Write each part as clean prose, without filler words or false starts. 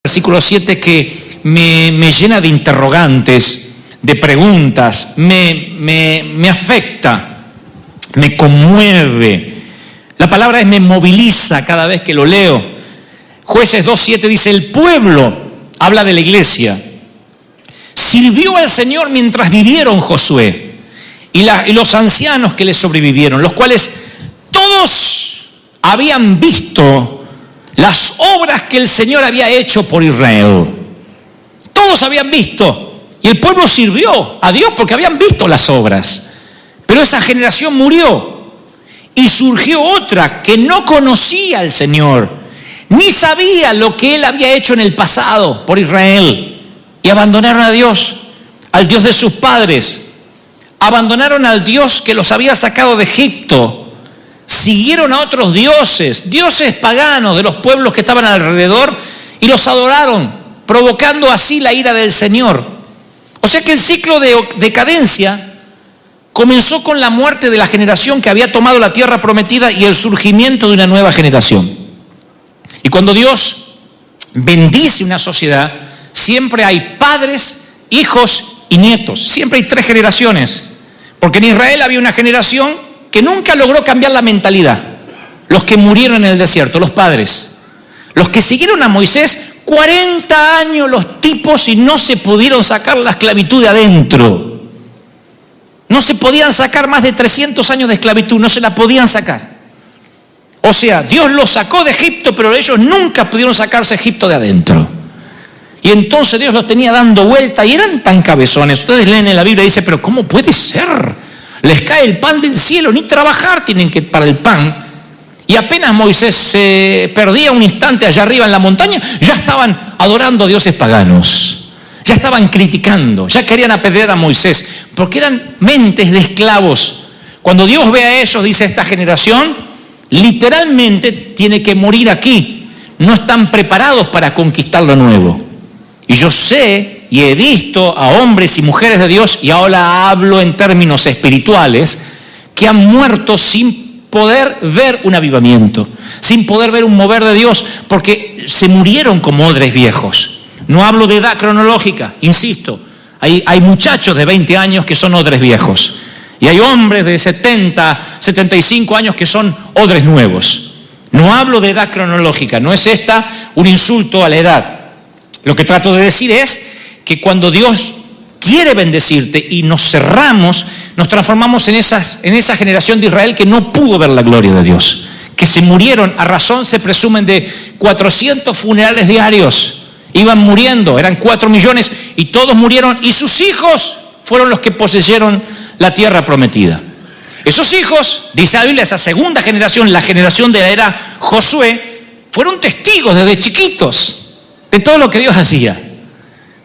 versículo 7 que me llena de interrogantes, de preguntas, me afecta, me conmueve. La palabra es me moviliza cada vez que lo leo. Jueces 2:7 dice, el pueblo, habla de la iglesia, sirvió al Señor mientras vivieron Josué y los ancianos que le sobrevivieron, los cuales todos habían visto las obras que el Señor había hecho por Israel. Todos habían visto, y el pueblo sirvió a Dios porque habían visto las obras. Pero esa generación murió y surgió otra que no conocía al Señor, ni sabía lo que Él había hecho en el pasado por Israel. Y abandonaron a Dios, al Dios de sus padres. Abandonaron al Dios que los había sacado de Egipto. Siguieron a otros dioses, dioses paganos de los pueblos que estaban alrededor, y los adoraron, provocando así la ira del Señor. O sea que el ciclo de decadencia comenzó con la muerte de la generación que había tomado la tierra prometida y el surgimiento de una nueva generación. Y cuando Dios bendice una sociedad, siempre hay padres, hijos y nietos. Siempre hay 3 generaciones. Porque en Israel había una generación que nunca logró cambiar la mentalidad. Los que murieron en el desierto, los padres. Los que siguieron a Moisés, 40 años los tipos y no se pudieron sacar la esclavitud de adentro. No se podían sacar más de 300 años de esclavitud, no se la podían sacar. O sea, Dios los sacó de Egipto, pero ellos nunca pudieron sacarse Egipto de adentro. Y entonces Dios los tenía dando vuelta y eran tan cabezones. Ustedes leen en la Biblia y dicen, pero ¿cómo puede ser? Les cae el pan del cielo, ni trabajar tienen que para el pan. Y apenas Moisés se perdía un instante allá arriba en la montaña, ya estaban adorando a dioses paganos. Ya estaban criticando, ya querían apedrear a Moisés, porque eran mentes de esclavos. Cuando Dios ve a ellos, dice, esta generación literalmente tiene que morir aquí. No están preparados para conquistar lo nuevo. Y yo sé y he visto a hombres y mujeres de Dios, y ahora hablo en términos espirituales, que han muerto sin poder ver un avivamiento, sin poder ver un mover de Dios, porque se murieron como odres viejos. No hablo de edad cronológica, insisto, hay muchachos de 20 años que son odres viejos, y hay hombres de 70, 75 años que son odres nuevos. No hablo de edad cronológica, no es esta un insulto a la edad. Lo que trato de decir es que cuando Dios quiere bendecirte y nos cerramos, nos transformamos en esa generación de Israel que no pudo ver la gloria de Dios, que se murieron, a razón se presumen de 400 funerales diarios, iban muriendo, eran 4 millones y todos murieron, y sus hijos fueron los que poseyeron la tierra prometida. Esos hijos, dice la Biblia, esa segunda generación, la generación de la era Josué, fueron testigos desde chiquitos de todo lo que Dios hacía.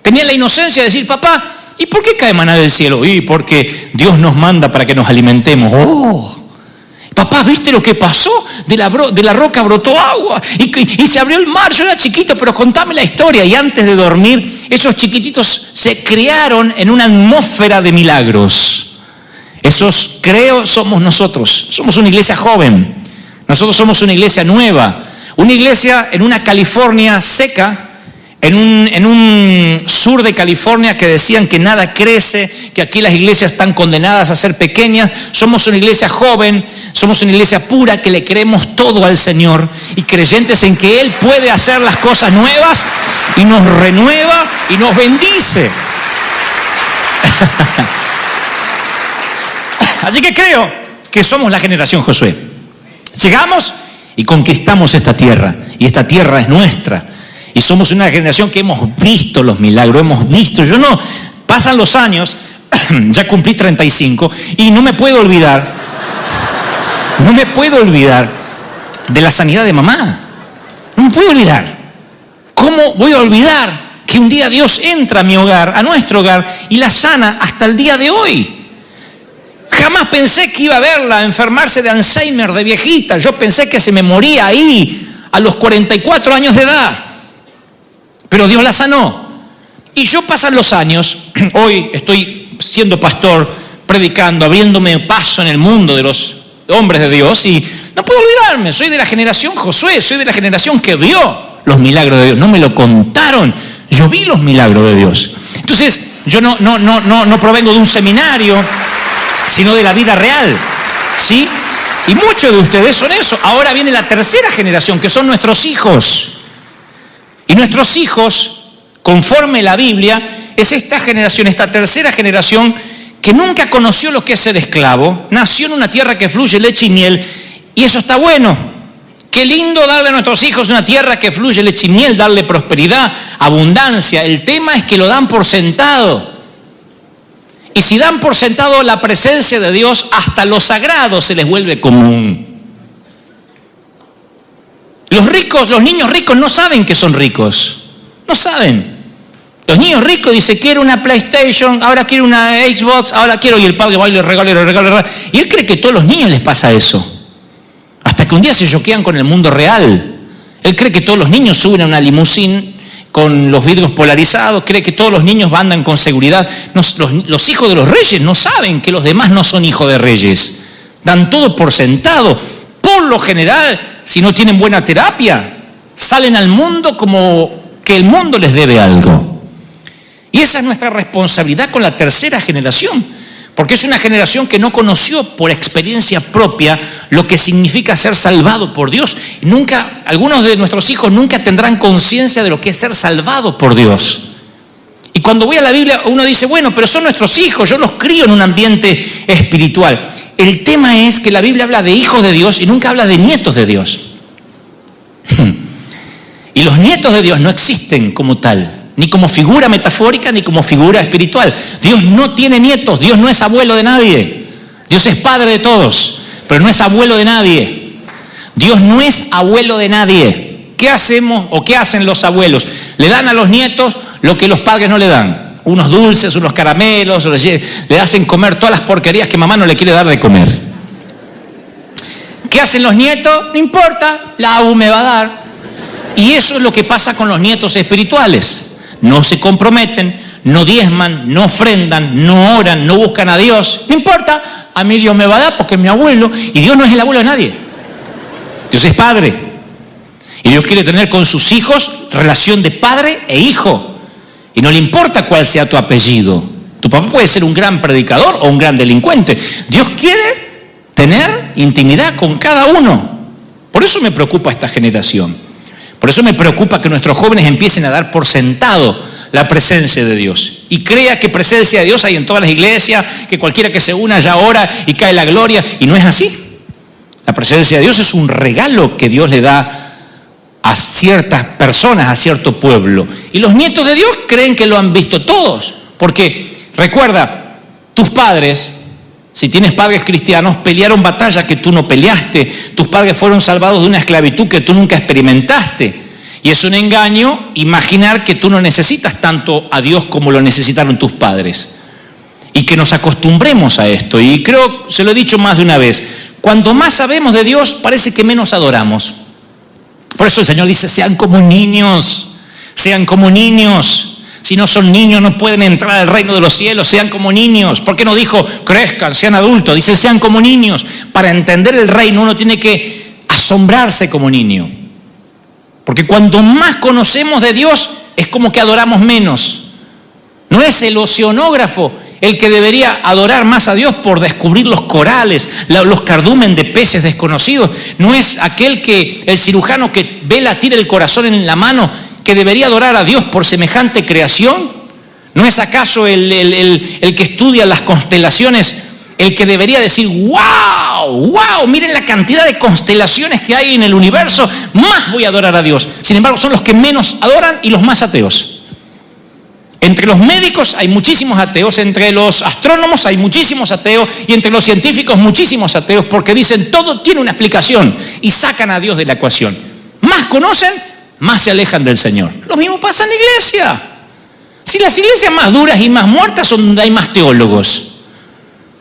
Tenían la inocencia de decir, papá, ¿y por qué cae maná del cielo? Y porque Dios nos manda para que nos alimentemos. Oh, papá, ¿viste lo que pasó? De la roca brotó agua y se abrió el mar. Yo era chiquito, pero contame la historia. Y antes de dormir, esos chiquititos se crearon en una atmósfera de milagros. Esos, creo, somos nosotros. Somos una iglesia joven. Nosotros somos una iglesia nueva. Una iglesia en una California seca, en un sur de California que decían que nada crece, que aquí las iglesias están condenadas a ser pequeñas. Somos una iglesia joven, somos una iglesia pura que le creemos todo al Señor y creyentes en que Él puede hacer las cosas nuevas y nos renueva y nos bendice. Así que creo que somos la generación Josué. Llegamos y conquistamos esta tierra, y esta tierra es nuestra. Y somos una generación que hemos visto los milagros, hemos visto. Pasan los años, ya cumplí 35, y no me puedo olvidar de la sanidad de mamá. No me puedo olvidar. ¿Cómo voy a olvidar que un día Dios entra a mi hogar, a nuestro hogar, y la sana hasta el día de hoy? Jamás pensé que iba a verla enfermarse de Alzheimer, de viejita. Yo pensé que se me moría ahí a los 44 años de edad. Pero Dios la sanó. Y yo pasan los años, hoy estoy siendo pastor, predicando, abriéndome paso en el mundo de los hombres de Dios, y no puedo olvidarme, soy de la generación Josué, soy de la generación que vio los milagros de Dios, no me lo contaron, yo vi los milagros de Dios. Entonces, yo no provengo de un seminario, sino de la vida real, ¿sí? Y muchos de ustedes son eso. Ahora viene la tercera generación, que son nuestros hijos. Y nuestros hijos, conforme la Biblia, es esta generación, esta tercera generación, que nunca conoció lo que es ser esclavo, nació en una tierra que fluye leche y miel, y eso está bueno. Qué lindo darle a nuestros hijos una tierra que fluye leche y miel, darle prosperidad, abundancia. El tema es que lo dan por sentado. Y si dan por sentado la presencia de Dios, hasta lo sagrado se les vuelve común. Los ricos, los niños ricos no saben que son ricos. No saben. Los niños ricos dicen, quiero una PlayStation, ahora quiero una Xbox, ahora quiero, y el padre va y le regala. Y él cree que a todos los niños les pasa eso. Hasta que un día se choquean con el mundo real. Él cree que todos los niños suben a una limusín con los vidrios polarizados, cree que todos los niños andan con seguridad. Los hijos de los reyes no saben que los demás no son hijos de reyes. Dan todo por sentado. Por lo general, si no tienen buena terapia, salen al mundo como que el mundo les debe algo. Y esa es nuestra responsabilidad con la tercera generación, porque es una generación que no conoció por experiencia propia lo que significa ser salvado por Dios. Algunos de nuestros hijos nunca tendrán conciencia de lo que es ser salvado por Dios. Y cuando voy a la Biblia, uno dice, bueno, pero son nuestros hijos, yo los crío en un ambiente espiritual. El tema es que la Biblia habla de hijos de Dios y nunca habla de nietos de Dios. Y los nietos de Dios no existen como tal, ni como figura metafórica, ni como figura espiritual. Dios no tiene nietos, Dios no es abuelo de nadie. Dios es padre de todos, pero no es abuelo de nadie. Dios no es abuelo de nadie. ¿Qué hacemos o qué hacen los abuelos? Le dan a los nietos lo que los padres no le dan. Unos dulces, unos caramelos, le hacen comer todas las porquerías que mamá no le quiere dar de comer. ¿Qué hacen los nietos? No importa, la AU me va a dar. Y eso es lo que pasa con los nietos espirituales. No se comprometen, no diezman, no ofrendan, no oran, no buscan a Dios. No importa, a mí Dios me va a dar porque es mi abuelo. Y Dios no es el abuelo de nadie. Dios es padre. Y Dios quiere tener con sus hijos relación de padre e hijo. Y no le importa cuál sea tu apellido. Tu papá puede ser un gran predicador o un gran delincuente. Dios quiere tener intimidad con cada uno. Por eso me preocupa esta generación. Por eso me preocupa que nuestros jóvenes empiecen a dar por sentado la presencia de Dios. Y crea que presencia de Dios hay en todas las iglesias, que cualquiera que se una ya ora y cae la gloria. Y no es así. La presencia de Dios es un regalo que Dios le da a ciertas personas, a cierto pueblo. Y los nietos de Dios creen que lo han visto todos. Porque, recuerda, tus padres, si tienes padres cristianos, pelearon batallas que tú no peleaste. Tus padres fueron salvados de una esclavitud que tú nunca experimentaste. Y es un engaño imaginar que tú no necesitas tanto a Dios como lo necesitaron tus padres. Y que nos acostumbremos a esto. Y creo, se lo he dicho más de una vez, cuando más sabemos de Dios, parece que menos adoramos. Por eso el Señor dice, sean como niños, sean como niños. Si no son niños no pueden entrar al reino de los cielos, sean como niños. ¿Por qué no dijo crezcan, sean adultos? Dice sean como niños. Para entender el reino uno tiene que asombrarse como niño. Porque cuando más conocemos de Dios es como que adoramos menos. No es el oceanógrafo el que debería adorar más a Dios por descubrir los corales, los cardumen de peces desconocidos. No es el cirujano que ve latir el corazón en la mano que debería adorar a Dios por semejante creación. ¿No es acaso el que estudia las constelaciones el que debería decir, wow, miren la cantidad de constelaciones que hay en el universo, más voy a adorar a Dios? Sin embargo, son los que menos adoran y los más ateos. Entre los médicos hay muchísimos ateos, entre los astrónomos hay muchísimos ateos y entre los científicos muchísimos ateos, porque dicen todo tiene una explicación y sacan a Dios de la ecuación. Más conocen, más se alejan del Señor. Lo mismo pasa en la iglesia. Si las iglesias más duras y más muertas son donde hay más teólogos.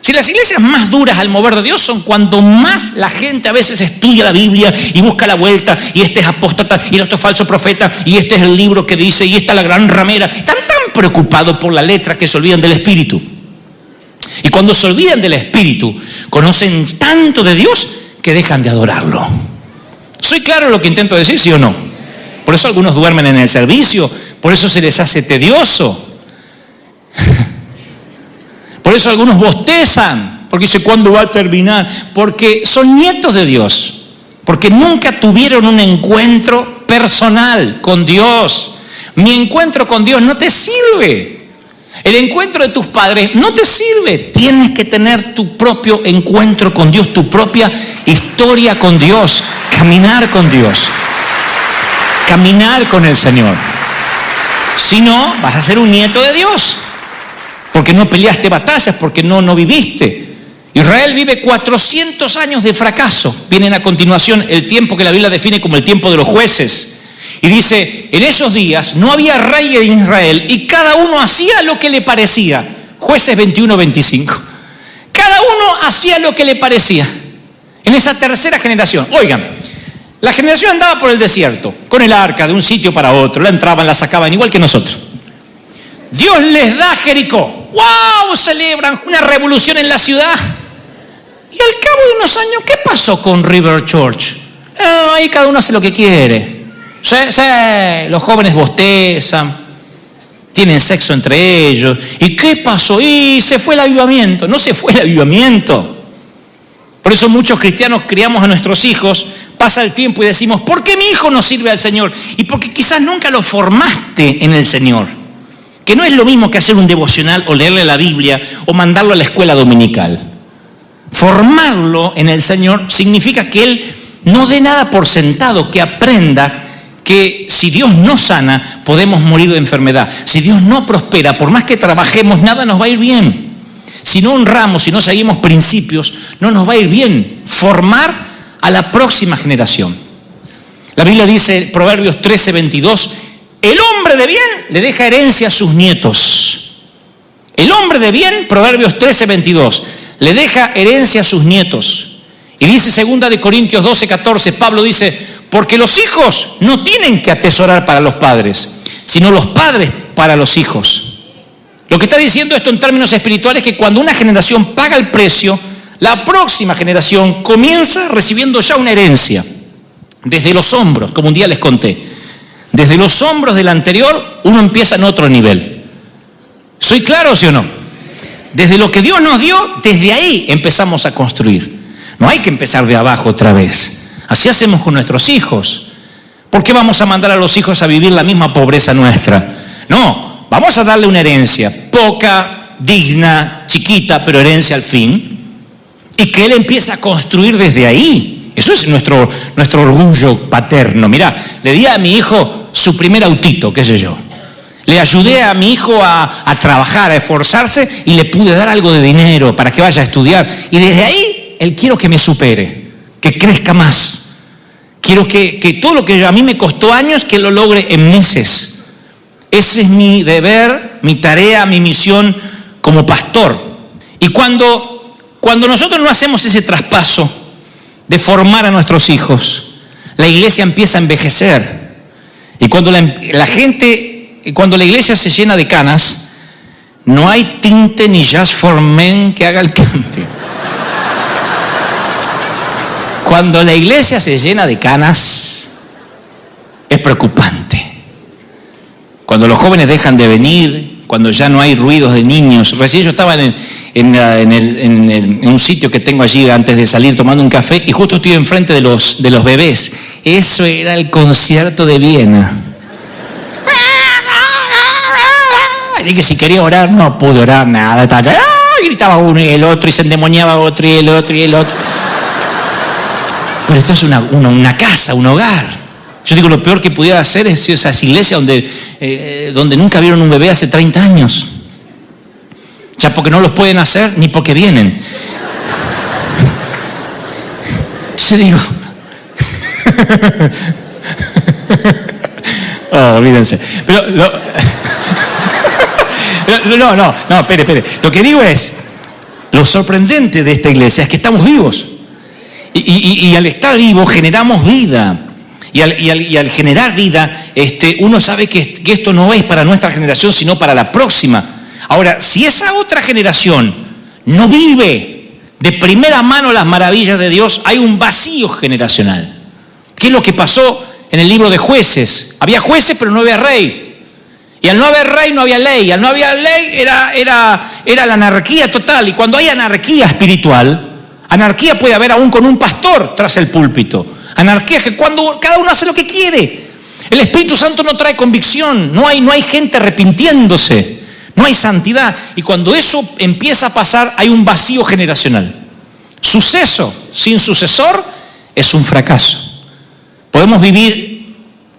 Si las iglesias más duras al mover de Dios son cuando más la gente a veces estudia la Biblia y busca la vuelta, y este es apóstata, y el otro es falso profeta, y este es el libro que dice, y esta es la gran ramera. Están tan preocupados por la letra que se olvidan del Espíritu. Y cuando se olvidan del Espíritu, conocen tanto de Dios que dejan de adorarlo. ¿Soy claro en lo que intento decir, sí o no? Por eso algunos duermen en el servicio, por eso se les hace tedioso. Por eso algunos bostezan, porque dice, ¿cuándo va a terminar? Porque son nietos de Dios, porque nunca tuvieron un encuentro personal con Dios. Mi encuentro con Dios no te sirve. El encuentro de tus padres no te sirve. Tienes que tener tu propio encuentro con Dios, tu propia historia con Dios, caminar con Dios, caminar con el Señor. Si no, vas a ser un nieto de Dios, porque no peleaste batallas, porque no viviste. Israel vive 400 años de fracaso. Vienen a continuación el tiempo que la Biblia define como el tiempo de los jueces. Y dice, en esos días no había rey en Israel y cada uno hacía lo que le parecía. Jueces 21-25. Cada uno hacía lo que le parecía. En esa tercera generación. Oigan, la generación andaba por el desierto, con el arca de un sitio para otro. La entraban, la sacaban, igual que nosotros. Dios les da Jericó. ¡Wow! Celebran una revolución en la ciudad. Y al cabo de unos años, ¿qué pasó con River Church? Ahí cada uno hace lo que quiere. Sí, los jóvenes bostezan, tienen sexo entre ellos. ¿Y qué pasó? Y se fue el avivamiento. No se fue el avivamiento. Por eso muchos cristianos criamos a nuestros hijos, pasa el tiempo y decimos, ¿por qué mi hijo no sirve al Señor? Y porque quizás nunca lo formaste en el Señor. Que no es lo mismo que hacer un devocional o leerle la Biblia o mandarlo a la escuela dominical. Formarlo en el Señor significa que Él no dé nada por sentado, que aprenda que si Dios no sana, podemos morir de enfermedad. Si Dios no prospera, por más que trabajemos, nada nos va a ir bien. Si no honramos, si no seguimos principios, no nos va a ir bien. Formar a la próxima generación. La Biblia dice, Proverbios 13:22, el hombre de bien le deja herencia a sus nietos. El hombre de bien, Proverbios 13:22, le deja herencia a sus nietos. Y dice 2 Corintios 12:14, Pablo dice, porque los hijos no tienen que atesorar para los padres, sino los padres para los hijos. Lo que está diciendo esto en términos espirituales es que cuando una generación paga el precio, la próxima generación comienza recibiendo ya una herencia. Desde los hombros, como un día les conté. Desde los hombros del anterior, uno empieza en otro nivel. ¿Soy claro, sí o no? Desde lo que Dios nos dio, desde ahí empezamos a construir. No hay que empezar de abajo otra vez. Así hacemos con nuestros hijos. ¿Por qué vamos a mandar a los hijos a vivir la misma pobreza nuestra? No, vamos a darle una herencia, poca, digna, chiquita, pero herencia al fin. Y que él empiece a construir desde ahí. Eso es nuestro orgullo paterno. Mirá, le di a mi hijo su primer autito, qué sé yo. Le ayudé a mi hijo a trabajar, a esforzarse y le pude dar algo de dinero para que vaya a estudiar. Y desde ahí, él quiero que me supere, que crezca más. Quiero que todo lo que a mí me costó años, que lo logre en meses. Ese es mi deber, mi tarea, mi misión como pastor. Y cuando nosotros no hacemos ese traspaso de formar a nuestros hijos, la iglesia empieza a envejecer. Y cuando cuando la iglesia se llena de canas, no hay tinte ni Just for Men que haga el cambio. Cuando la iglesia se llena de canas, es preocupante. Cuando los jóvenes dejan de venir, cuando ya no hay ruidos de niños. Recién yo estaba en un sitio que tengo allí antes de salir tomando un café y justo estoy enfrente de los bebés. Eso era el concierto de Viena. Así que si quería orar, no pude orar nada. Gritaba uno y el otro y se endemoniaba otro y el otro y el otro. Pero esto es una casa, un hogar. Yo digo, lo peor que pudiera hacer es esas iglesias donde nunca vieron un bebé hace 30 años. Ya porque no los pueden hacer ni porque vienen. Entonces digo... oh, olvídense. Pero... No, espere. Lo que digo es, lo sorprendente de esta iglesia es que estamos vivos. Y al estar vivos generamos vida. Y al generar vida, uno sabe que esto no es para nuestra generación, sino para la próxima. Ahora, si esa otra generación no vive de primera mano las maravillas de Dios, hay un vacío generacional. ¿Qué es lo que pasó en el libro de Jueces. Había jueces, pero no había rey. Y al no haber rey, no había ley. Al no haber ley, era la anarquía total. Y cuando hay anarquía espiritual, anarquía puede haber aún con un pastor tras el púlpito. Anarquía es que cuando cada uno hace lo que quiere. El Espíritu Santo no trae convicción. No hay gente arrepintiéndose. No hay santidad. Y cuando eso empieza a pasar, hay un vacío generacional. Suceso sin sucesor es un fracaso. Podemos vivir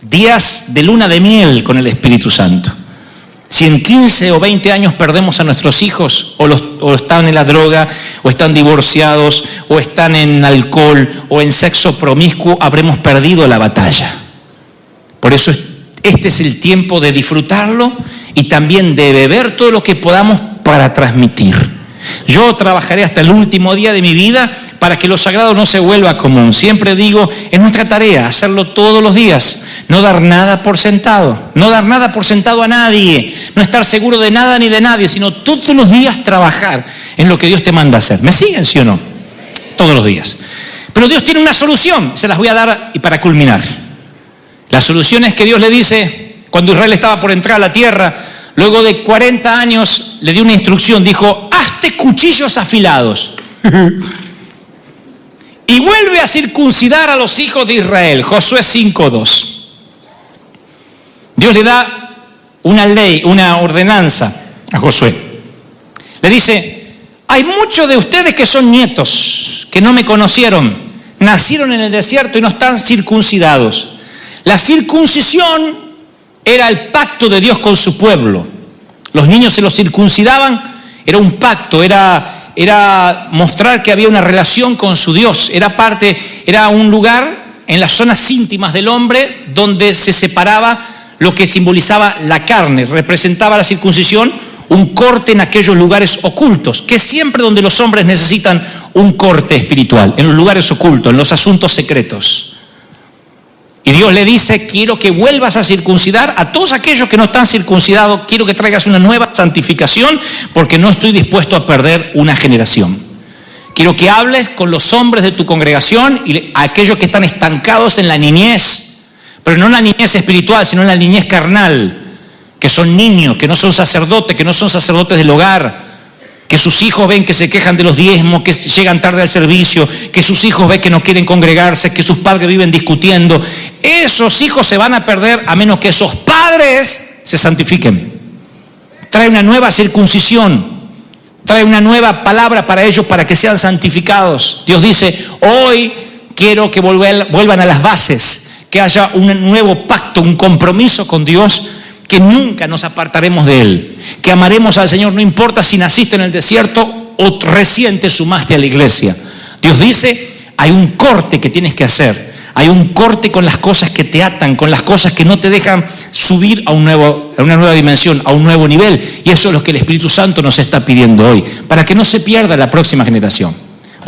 días de luna de miel con el Espíritu Santo. Si en 15 o 20 años perdemos a nuestros hijos, o están en la droga, o están divorciados, o están en alcohol, o en sexo promiscuo, habremos perdido la batalla. Por eso este es el tiempo de disfrutarlo y también de beber todo lo que podamos para transmitir. Yo trabajaré hasta el último día de mi vida para que lo sagrado no se vuelva común. Siempre digo, es nuestra tarea hacerlo todos los días, no dar nada por sentado, no dar nada por sentado a nadie, no estar seguro de nada ni de nadie, sino todos los días trabajar en lo que Dios te manda hacer. ¿Me siguen, sí o no? Todos los días. Pero Dios tiene una solución, se las voy a dar y para culminar. La solución es que Dios le dice, cuando Israel estaba por entrar a la tierra, luego de 40 años le dio una instrucción, dijo, hazte cuchillos afilados y vuelve a circuncidar a los hijos de Israel. Josué 5:2. Dios le da una ley, una ordenanza a Josué. Le dice, hay muchos de ustedes que son nietos, que no me conocieron, nacieron en el desierto y no están circuncidados. La circuncisión era el pacto de Dios con su pueblo. Los niños se los circuncidaban, era un pacto, era mostrar que había una relación con su Dios. Era un lugar en las zonas íntimas del hombre donde se separaba lo que simbolizaba la carne. Representaba la circuncisión un corte en aquellos lugares ocultos, que es siempre donde los hombres necesitan un corte espiritual, en los lugares ocultos, en los asuntos secretos. Y Dios le dice, quiero que vuelvas a circuncidar a todos aquellos que no están circuncidados, quiero que traigas una nueva santificación, porque no estoy dispuesto a perder una generación. Quiero que hables con los hombres de tu congregación y a aquellos que están estancados en la niñez, pero no en la niñez espiritual, sino en la niñez carnal, que son niños, que no son sacerdotes, que no son sacerdotes del hogar, que sus hijos ven que se quejan de los diezmos, que llegan tarde al servicio, que sus hijos ven que no quieren congregarse, que sus padres viven discutiendo. Esos hijos se van a perder a menos que esos padres se santifiquen. Trae una nueva circuncisión, trae una nueva palabra para ellos para que sean santificados. Dios dice, hoy quiero que vuelvan a las bases, que haya un nuevo pacto, un compromiso con Dios, que nunca nos apartaremos de Él, que amaremos al Señor, no importa si naciste en el desierto o recién te sumaste a la iglesia. Dios dice, hay un corte que tienes que hacer, hay un corte con las cosas que te atan, con las cosas que no te dejan subir a una nueva dimensión, a un nuevo nivel, y eso es lo que el Espíritu Santo nos está pidiendo hoy, para que no se pierda la próxima generación.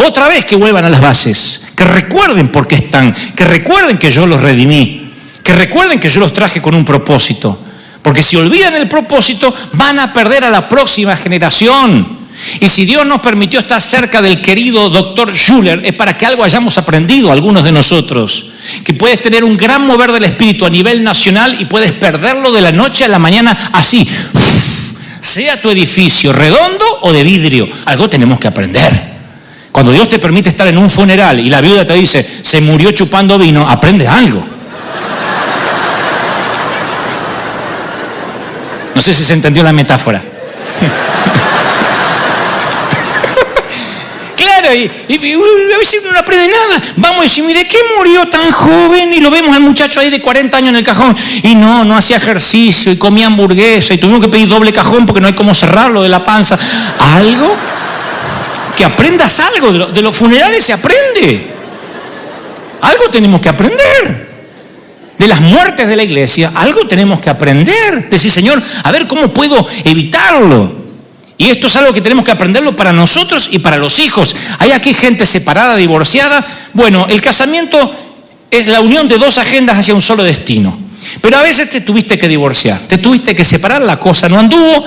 Otra vez que vuelvan a las bases, que recuerden por qué están, que recuerden que yo los redimí, que recuerden que yo los traje con un propósito. Porque si olvidan el propósito, van a perder a la próxima generación. Y si Dios nos permitió estar cerca del querido doctor Schuller, es para que algo hayamos aprendido algunos de nosotros. Que puedes tener un gran mover del espíritu a nivel nacional y puedes perderlo de la noche a la mañana así. Sea tu edificio redondo o de vidrio, algo tenemos que aprender. Cuando Dios te permite estar en un funeral y la viuda te dice, se murió chupando vino, aprende algo. No sé si se entendió la metáfora. Claro, y a veces uno no aprende nada. Vamos a decir, ¿de qué murió tan joven? Y lo vemos al muchacho ahí de 40 años en el cajón. Y no hacía ejercicio y comía hamburguesa y tuvimos que pedir doble cajón porque no hay cómo cerrarlo de la panza. Algo, que aprendas algo. De los funerales se aprende. Algo tenemos que aprender. De las muertes de la iglesia, algo tenemos que aprender. Decir, Señor, a ver cómo puedo evitarlo. Y esto es algo que tenemos que aprenderlo para nosotros y para los hijos. Hay aquí gente separada, divorciada. Bueno, el casamiento es la unión de dos agendas hacia un solo destino. Pero a veces te tuviste que divorciar, te tuviste que separar, la cosa no anduvo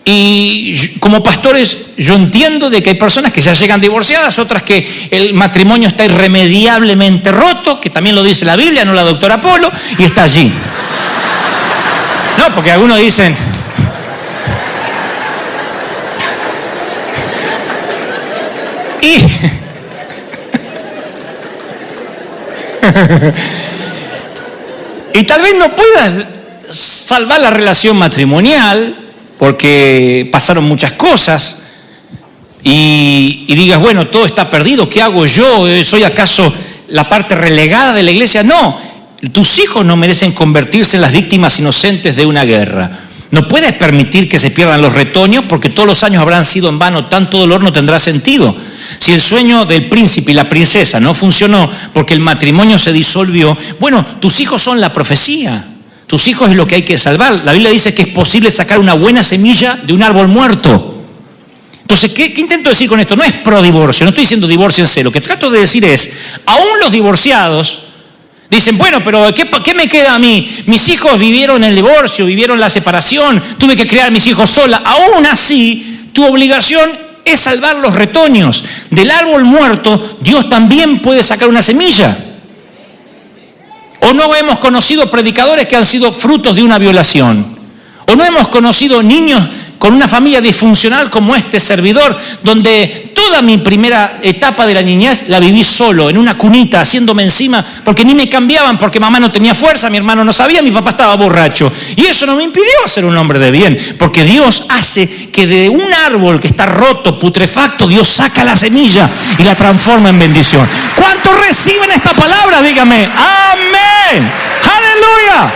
Y como pastores yo entiendo de que hay personas que ya llegan divorciadas, otras que el matrimonio está irremediablemente roto, que también lo dice la Biblia, no la doctora Polo, y está allí. No, porque algunos dicen... Y tal vez no puedas salvar la relación matrimonial porque pasaron muchas cosas y digas, bueno, todo está perdido, ¿qué hago yo? ¿Soy acaso la parte relegada de la iglesia? No, tus hijos no merecen convertirse en las víctimas inocentes de una guerra. No puedes permitir que se pierdan los retoños porque todos los años habrán sido en vano, tanto dolor no tendrá sentido. Si el sueño del príncipe y la princesa no funcionó porque el matrimonio se disolvió, bueno, tus hijos son la profecía. Tus hijos es lo que hay que salvar. La Biblia dice que es posible sacar una buena semilla de un árbol muerto. Entonces, ¿qué intento decir con esto? No es pro divorcio, no estoy diciendo divórciense. Lo que trato de decir es, aún los divorciados dicen, bueno, pero ¿qué me queda a mí? Mis hijos vivieron el divorcio, vivieron la separación, tuve que criar a mis hijos sola. Aún así, tu obligación es salvar los retoños. Del árbol muerto, Dios también puede sacar una semilla. ¿O no hemos conocido predicadores que han sido frutos de una violación? ¿O no hemos conocido niños con una familia disfuncional como este servidor, donde toda mi primera etapa de la niñez la viví solo, en una cunita, haciéndome encima, porque ni me cambiaban, porque mamá no tenía fuerza, mi hermano no sabía, mi papá estaba borracho. Y eso no me impidió ser un hombre de bien, porque Dios hace que de un árbol que está roto, putrefacto, Dios saca la semilla y la transforma en bendición. ¿Cuántos reciben esta palabra? Dígame, amén, aleluya.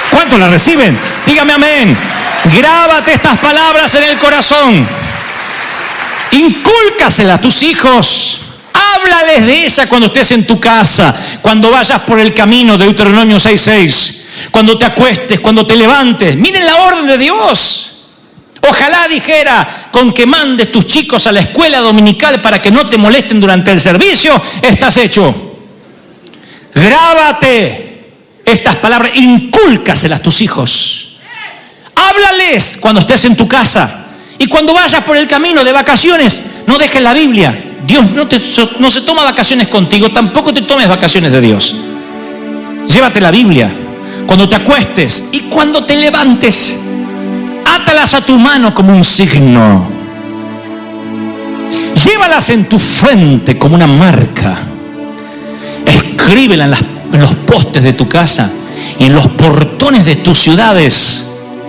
¿Cuántos la reciben? Dígame amén. Grábate estas palabras en el corazón. Incúlcaselas a tus hijos. Háblales de ella cuando estés en tu casa, cuando vayas por el camino, de Deuteronomio 6:6. Cuando te acuestes, cuando te levantes. Miren la orden de Dios. Ojalá dijera, con que mandes tus chicos a la escuela dominical para que no te molesten durante el servicio, estás hecho. Grábate estas palabras, incúlcaselas a tus hijos. Háblales cuando estés en tu casa. Y cuando vayas por el camino de vacaciones, no dejes la Biblia. Dios no se toma vacaciones contigo, tampoco te tomes vacaciones de Dios. Llévate la Biblia. Cuando te acuestes y cuando te levantes, átalas a tu mano como un signo. Llévalas en tu frente como una marca. Escríbela en los postes de tu casa y en los portones de tus ciudades,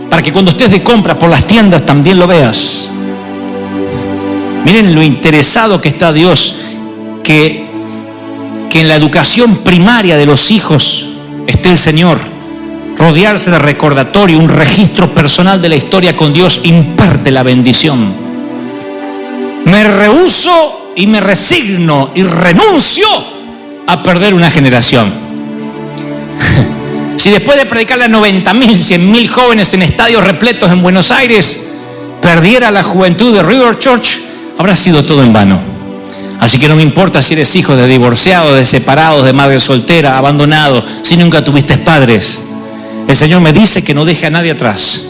para que cuando estés de compra por las tiendas también lo veas. Miren lo interesado que está Dios, que en la educación primaria de los hijos esté el Señor. Rodearse de recordatorio, un registro personal de la historia con Dios imparte la bendición. Me rehúso y me resigno y renuncio a perder una generación. Si después de predicarle a 90.000, 100.000 jóvenes en estadios repletos en Buenos Aires, perdiera la juventud de River Church, habrá sido todo en vano. Así que no me importa si eres hijo de divorciados, de separados, de madre soltera, abandonado, si nunca tuviste padres. El Señor me dice que no deje a nadie atrás,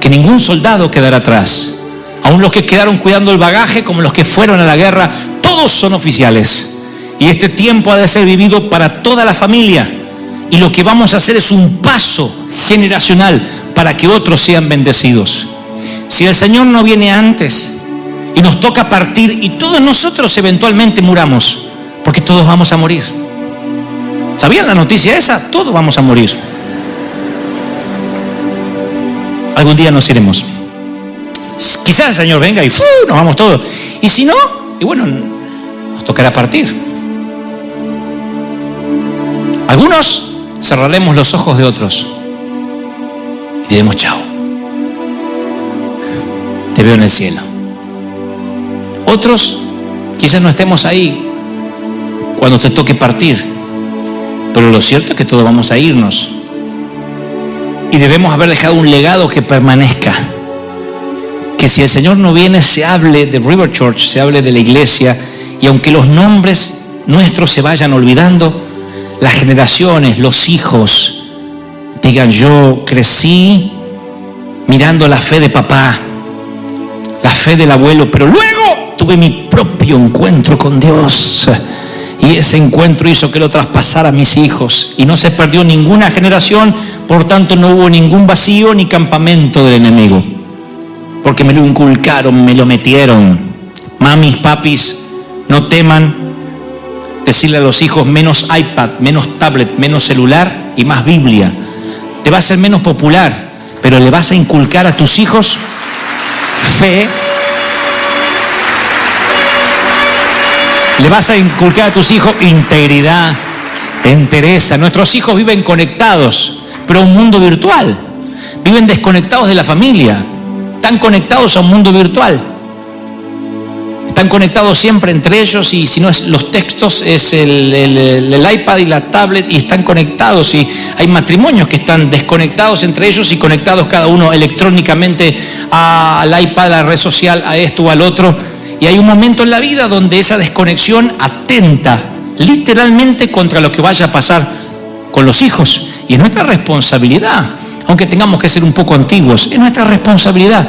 que ningún soldado quedará atrás. Aún los que quedaron cuidando el bagaje, como los que fueron a la guerra, todos son oficiales. Y este tiempo ha de ser vivido para toda la familia. Y lo que vamos a hacer es un paso generacional para que otros sean bendecidos. Si el Señor no viene antes y nos toca partir y todos nosotros eventualmente muramos, porque todos vamos a morir. ¿Sabían la noticia esa? Todos vamos a morir. Algún día nos iremos. Quizás el Señor venga y nos vamos todos. Y si no, y bueno, nos tocará partir. Algunos cerraremos los ojos de otros y diremos chao, te veo en el cielo. Otros quizás no estemos ahí cuando te toque partir, pero lo cierto es que todos vamos a irnos y debemos haber dejado un legado que permanezca, que si el Señor no viene se hable de River Church, se hable de la iglesia, y aunque los nombres nuestros se vayan olvidando, las generaciones, los hijos, digan: yo crecí mirando la fe de papá, la fe del abuelo, pero luego tuve mi propio encuentro con Dios. Y ese encuentro hizo que lo traspasara a mis hijos. Y no se perdió ninguna generación, por tanto no hubo ningún vacío ni campamento del enemigo. Porque me lo inculcaron, me lo metieron. Mamis, papis, no teman decirle a los hijos menos iPad, menos tablet, menos celular y más Biblia. Te va a hacer menos popular, pero le vas a inculcar a tus hijos fe. Le vas a inculcar a tus hijos integridad, entereza. Nuestros hijos viven conectados, pero a un mundo virtual. Viven desconectados de la familia. Están conectados a un mundo virtual. Están conectados siempre entre ellos y si no es los textos, es el iPad y la tablet y están conectados. Y hay matrimonios que están desconectados entre ellos y conectados cada uno electrónicamente al iPad, a la red social, a esto o al otro. Y hay un momento en la vida donde esa desconexión atenta literalmente contra lo que vaya a pasar con los hijos. Y es nuestra responsabilidad, aunque tengamos que ser un poco antiguos, es nuestra responsabilidad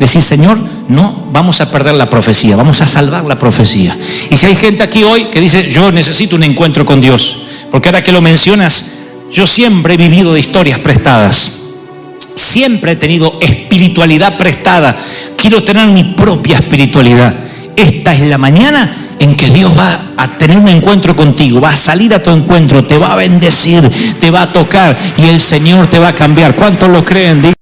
decir, Señor, no vamos a perder la profecía, vamos a salvar la profecía. Y si hay gente aquí hoy que dice, yo necesito un encuentro con Dios, porque ahora que lo mencionas, yo siempre he vivido de historias prestadas. Siempre he tenido espiritualidad prestada. Quiero tener mi propia espiritualidad. Esta es la mañana en que Dios va a tener un encuentro contigo, va a salir a tu encuentro, te va a bendecir, te va a tocar y el Señor te va a cambiar. ¿Cuántos lo creen?